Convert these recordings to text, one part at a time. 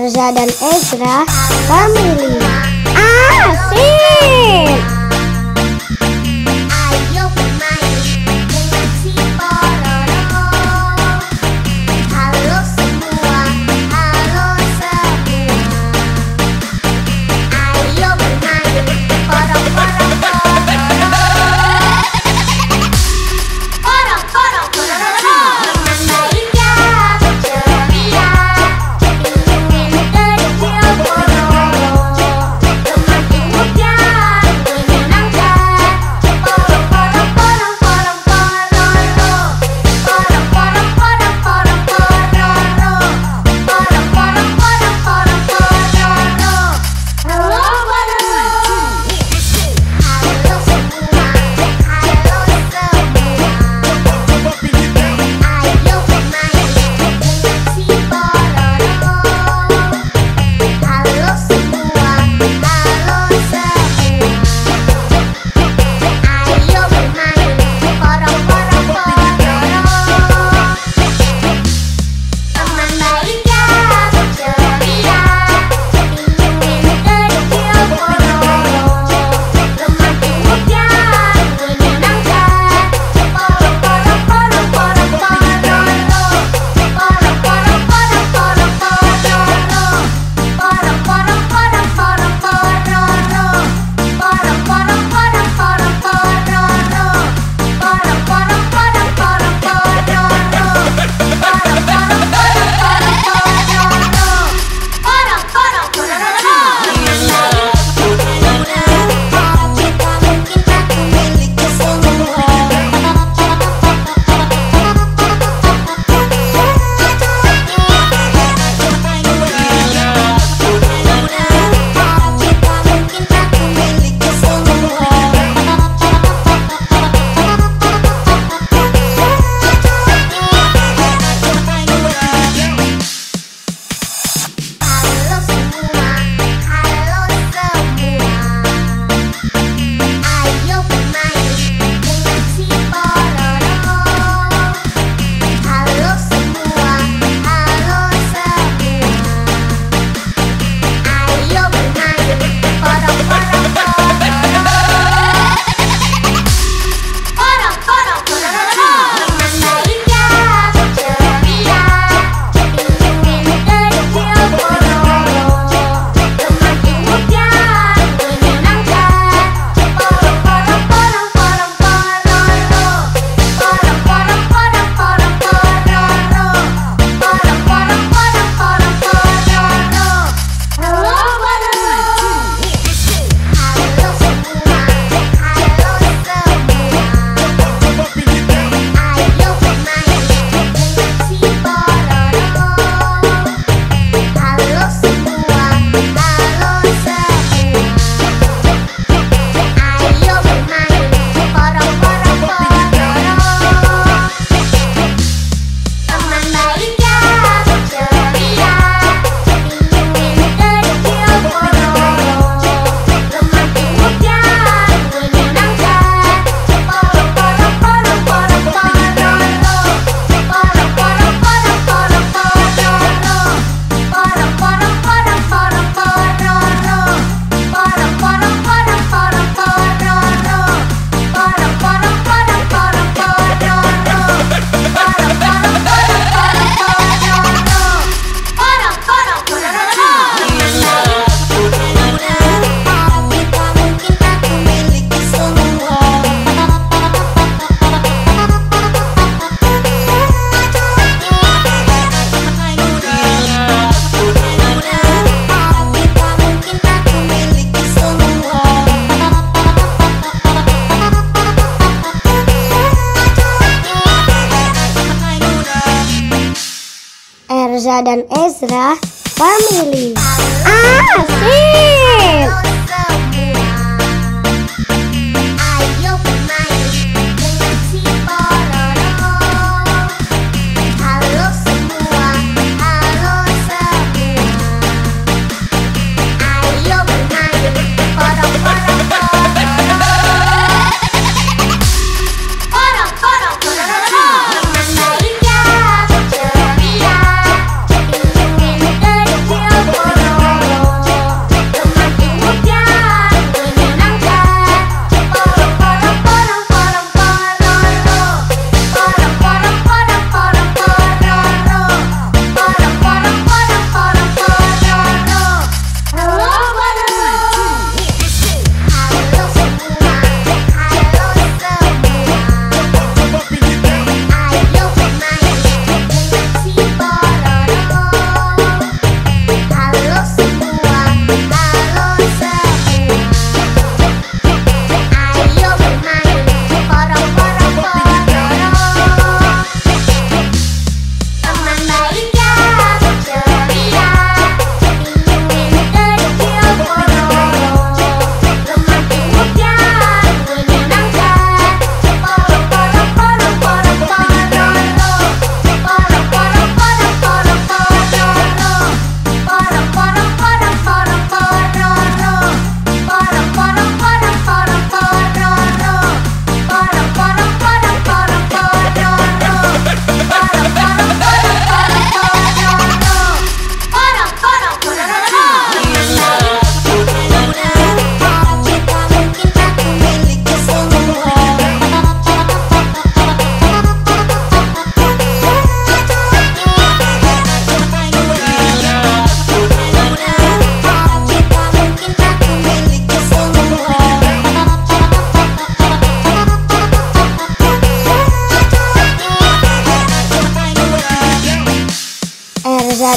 Erza dan Ezra Family. Asik! Ayo bermain dengan si Pororo. Halo semua, halo semua. Ayo bermain porong porong pororo. Porong porong pororo. Teman baiknya berceria, ingin kecil pororo. Teman imutnya menyenangkan. Porong porong porong porong pororo. Porong porong porong porong pororo. Porong porong porong porong pororo. Halo pororo. Halo semua, halo semua. Ayo bermain dengan si Pororo. Halo semua, halo semua. Ayo bermain porong porong pororo. Teman baiknya berceria, ingin kecil pororo. Teman imutnya menyenangkan. Porong porong porong porong pororo. Porong porong porong porong pororo. Porong porong porong porong pororo. Porong porong porong porong pororo. Porong porong porong porong pororo. Porong porong porong porong pororo. Porong porong pororo. Kita mungkin aku miliki semua. Kita mungkin aku miliki semua. Halo semua, halo semua. Ayo bermain dengan si Pororo. Halo semua, halo semua. Ayo bermain porong porong pororo. Porong porong pororo. Teman baiknya berceria, ingin kecil pororo. Teman imutnya menyenangkan. Porong porong porong porong pororo. Porong porong porong porong pororo. Porong porong porong porong pororo. Halo pororo. Halo semua, halo semua. Ayo bermain dengan si Pororo. Halo semua, halo semua. Ayo bermain porong porong pororo. Teman baiknya berceria, ingin kecil pororo. Teman imutnya menyenangkan. Porong porong porong porong pororo. Porong porong porong porong pororo. Porong porong porong porong pororo. Porong porong porong porong pororo. Porong porong porong porong pororo. Porong porong porong porong pororo. Porong porong pororo. Kita mungkin aku miliki semua. Kita mungkin aku miliki semua. Erza dan Ezra Family. Asik! Halo semua. Ayo bermain dengan si Pororo. Halo semua, halo semua. Ayo bermain porong porong pororo. Porong porong pororo. Teman baiknya berceria, ingin kecil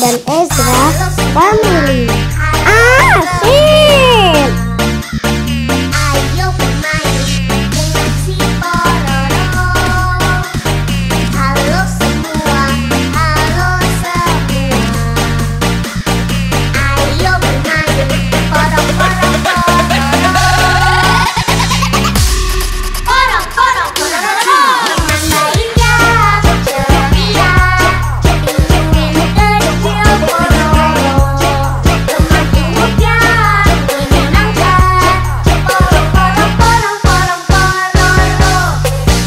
dan Ezra Family. Asik. Ayo bermain dengan si Pororo. Halo semua, halo semua. Ayo bermain porong porong pororo. Porong porong pororo. Mainnya berceria, ingin kecil pororo. Teman imutnya menyenangkan. Porong porong porong porong pororo.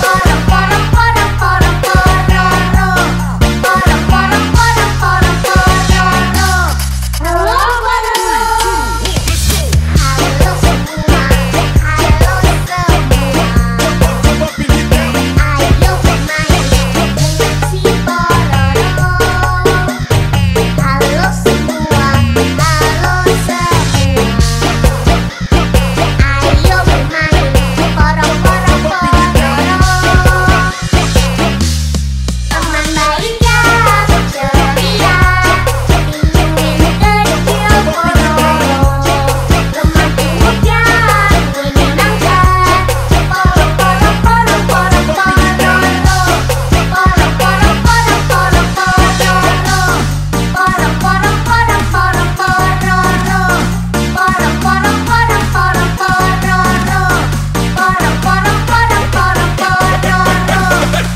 Porong porong porong porong pororo. Porong porong porong porong pororo. Halo pororo. Halo semua, halo semua. Ayo bermain dengan si Pororo. Halo semua, halo semua. Ayo bermain porong porong pororo. Teman baiknya berceria, ingin kecil pororo. Teman imutnya menyenangkan. Porong porong porong porong pororo. Porong porong porong porong pororo. Porong porong porong porong pororo. Porong porong porong porong pororo. Porong porong porong porong pororo.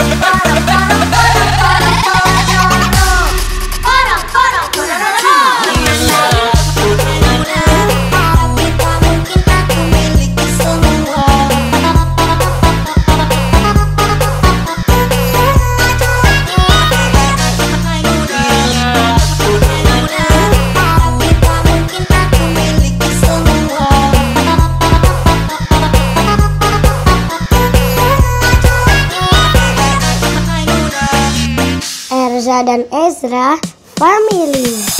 Porong porong porong porong pororo. Porong porong pororo. Tapi tak mungkin aku miliki semua. Tapi tak mungkin aku miliki semua. Erza dan Ezra Family.